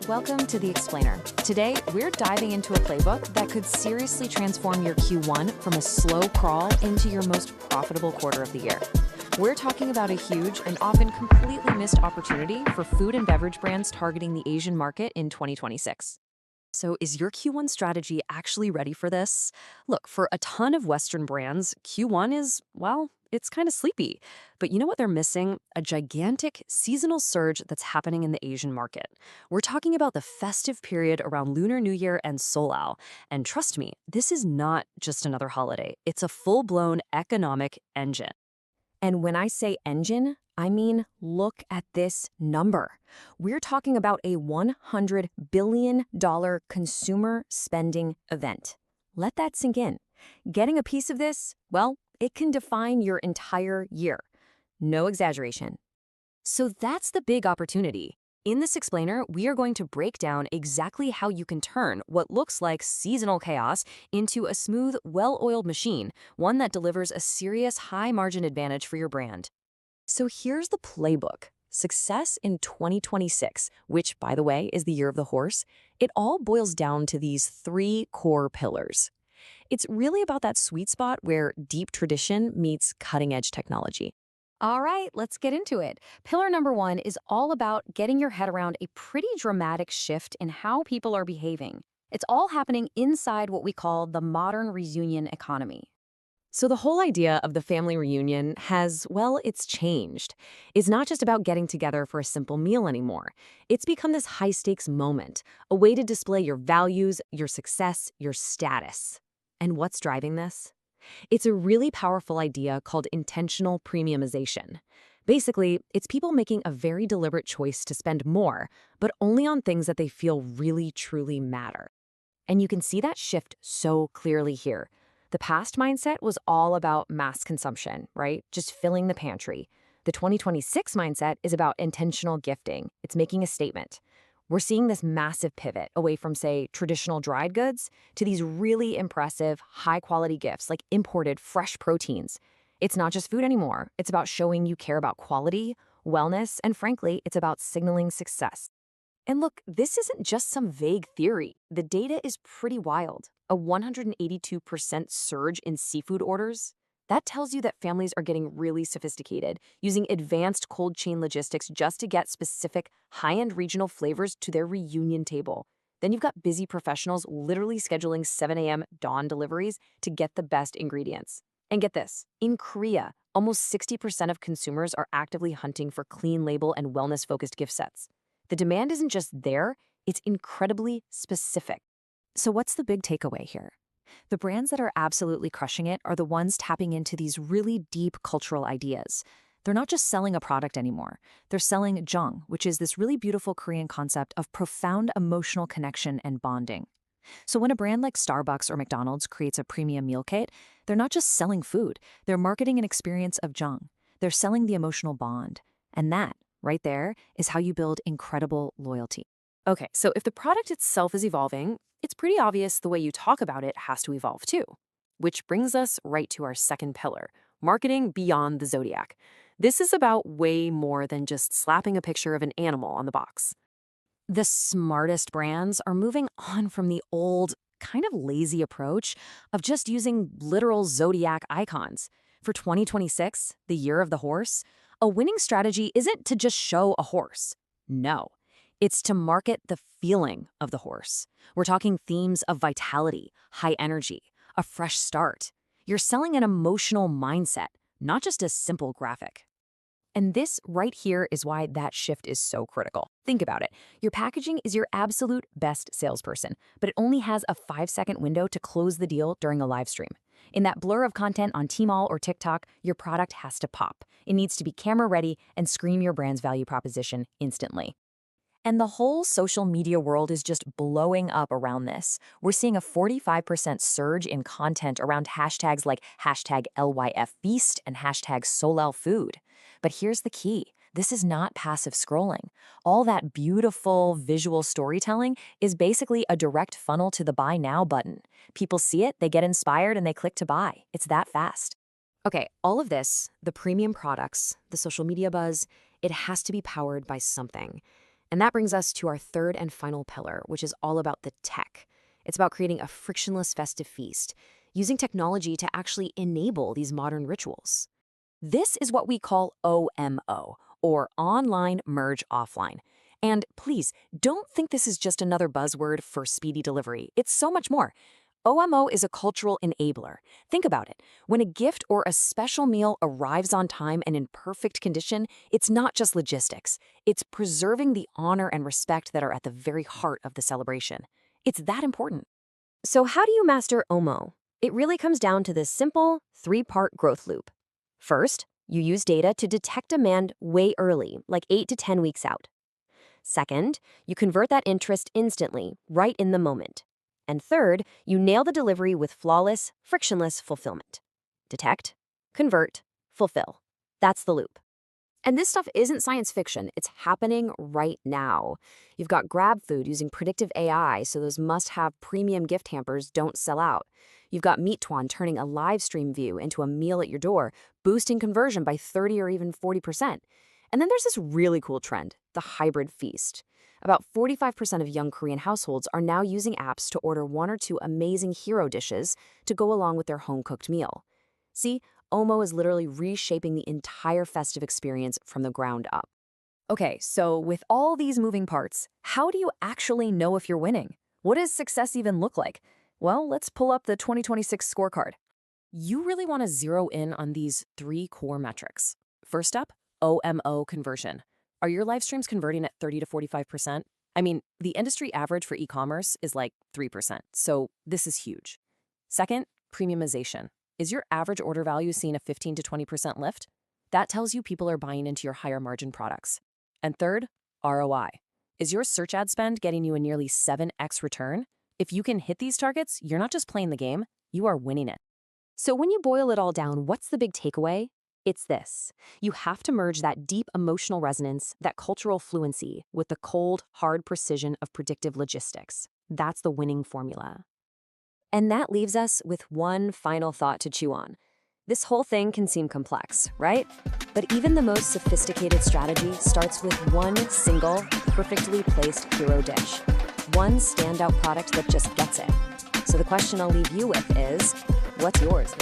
Welcome to The Explainer. Today, we're diving into a playbook that could seriously transform your Q1 from a slow crawl into your most profitable quarter of the year. We're talking about a huge and often completely missed opportunity for food and beverage brands targeting the Asian market in 2026. So is your Q1 strategy actually ready for this? Look, for a ton of Western brands, Q1 is, well, it's kind of sleepy. But you know what they're missing? A gigantic seasonal surge that's happening in the Asian market. We're talking about the festive period around Lunar New Year and Seollal. And trust me, this is not just another holiday. It's a full-blown economic engine. And when I say engine, I mean, look at this number. We're talking about a $100 billion consumer spending event. Let that sink in. Getting a piece of this, well, it can define your entire year. No exaggeration. So that's the big opportunity. In this explainer, we are going to break down exactly how you can turn what looks like seasonal chaos into a smooth, well-oiled machine, one that delivers a serious high-margin advantage for your brand. So here's the playbook. Success in 2026, which, by the way, is the year of the horse, it all boils down to these three core pillars. It's really about that sweet spot where deep tradition meets cutting-edge technology. All right, let's get into it. Pillar number one is all about getting your head around a pretty dramatic shift in how people are behaving. It's all happening inside what we call the modern reunion economy. So the whole idea of the family reunion has, well, it's changed. It's not just about getting together for a simple meal anymore. It's become this high-stakes moment, a way to display your values, your success, your status. And what's driving this? It's a really powerful idea called intentional premiumization. Basically, it's people making a very deliberate choice to spend more, but only on things that they feel really, truly matter. And you can see that shift so clearly here. The past mindset was all about mass consumption, right? Just filling the pantry. The 2026 mindset is about intentional gifting. It's making a statement. We're seeing this massive pivot away from, say, traditional dried goods to these really impressive, high-quality gifts like imported fresh proteins. It's not just food anymore. It's about showing you care about quality, wellness, and frankly, it's about signaling success. And look, this isn't just some vague theory. The data is pretty wild. A 182% surge in seafood orders. That tells you that families are getting really sophisticated, using advanced cold chain logistics just to get specific high-end regional flavors to their reunion table. Then you've got busy professionals literally scheduling 7 a.m. dawn deliveries to get the best ingredients. And get this, in Korea, almost 60% of consumers are actively hunting for clean label and wellness-focused gift sets. The demand isn't just there, it's incredibly specific. So what's the big takeaway here? The brands that are absolutely crushing it are the ones tapping into these really deep cultural ideas. They're not just selling a product anymore. They're selling jung, which is this really beautiful Korean concept of profound emotional connection and bonding. So when a brand like Starbucks or McDonald's creates a premium meal kit, they're not just selling food. They're marketing an experience of jung. They're selling the emotional bond. And that, right there, is how you build incredible loyalty. Okay, so if the product itself is evolving, it's pretty obvious the way you talk about it has to evolve too. Which brings us right to our second pillar, marketing beyond the zodiac. This is about way more than just slapping a picture of an animal on the box. The smartest brands are moving on from the old, kind of lazy approach of just using literal zodiac icons. For 2026, the year of the horse, a winning strategy isn't to just show a horse. No. It's to market the feeling of the horse. We're talking themes of vitality, high energy, a fresh start. You're selling an emotional mindset, not just a simple graphic. And this right here is why that shift is so critical. Think about it. Your packaging is your absolute best salesperson, but it only has a 5-second window to close the deal during a live stream. In that blur of content on Tmall or TikTok, your product has to pop. It needs to be camera ready and scream your brand's value proposition instantly. And the whole social media world is just blowing up around this. We're seeing a 45% surge in content around hashtags like hashtag LYFFeast and hashtag #SeollalFood. But here's the key. This is not passive scrolling. All that beautiful visual storytelling is basically a direct funnel to the Buy Now button. People see it, they get inspired, and they click to buy. It's that fast. Okay, all of this, the premium products, the social media buzz, it has to be powered by something. And that brings us to our third and final pillar, which is all about the tech. It's about creating a frictionless festive feast, using technology to actually enable these modern rituals. This is what we call OMO, or Online Merge Offline. And please, don't think this is just another buzzword for speedy delivery. It's so much more. OMO is a cultural enabler. Think about it. When a gift or a special meal arrives on time and in perfect condition, it's not just logistics. It's preserving the honor and respect that are at the very heart of the celebration. It's that important. So how do you master OMO? It really comes down to this simple three-part growth loop. First, you use data to detect demand way early, like 8 to 10 weeks out. Second, you convert that interest instantly, right in the moment. And third, you nail the delivery with flawless, frictionless fulfillment. Detect, convert, fulfill. That's the loop. And this stuff isn't science fiction. It's happening right now. You've got Grab Food using predictive AI so those must-have premium gift hampers don't sell out. You've got Meituan turning a live stream view into a meal at your door, boosting conversion by 30 or even 40%. And then there's this really cool trend, the hybrid feast. About 45% of young Korean households are now using apps to order 1 or 2 amazing hero dishes to go along with their home-cooked meal. See, OMO is literally reshaping the entire festive experience from the ground up. Okay, so with all these moving parts, how do you actually know if you're winning? What does success even look like? Well, let's pull up the 2026 scorecard. You really want to zero in on these 3 core metrics. First up, OMO conversion. Are your live streams converting at 30 to 45%? I mean, the industry average for e-commerce is like 3%, so this is huge. Second, premiumization. Is your average order value seeing a 15 to 20% lift? That tells you people are buying into your higher margin products. And third, ROI. Is your search ad spend getting you a nearly 7x return? If you can hit these targets, you're not just playing the game, you are winning it. So when you boil it all down, what's the big takeaway? It's this. You have to merge that deep emotional resonance, that cultural fluency, with the cold, hard precision of predictive logistics. That's the winning formula. And that leaves us with one final thought to chew on. This whole thing can seem complex, right? But even the most sophisticated strategy starts with one single, perfectly placed hero dish. One standout product that just gets it. So the question I'll leave you with is, what's yours?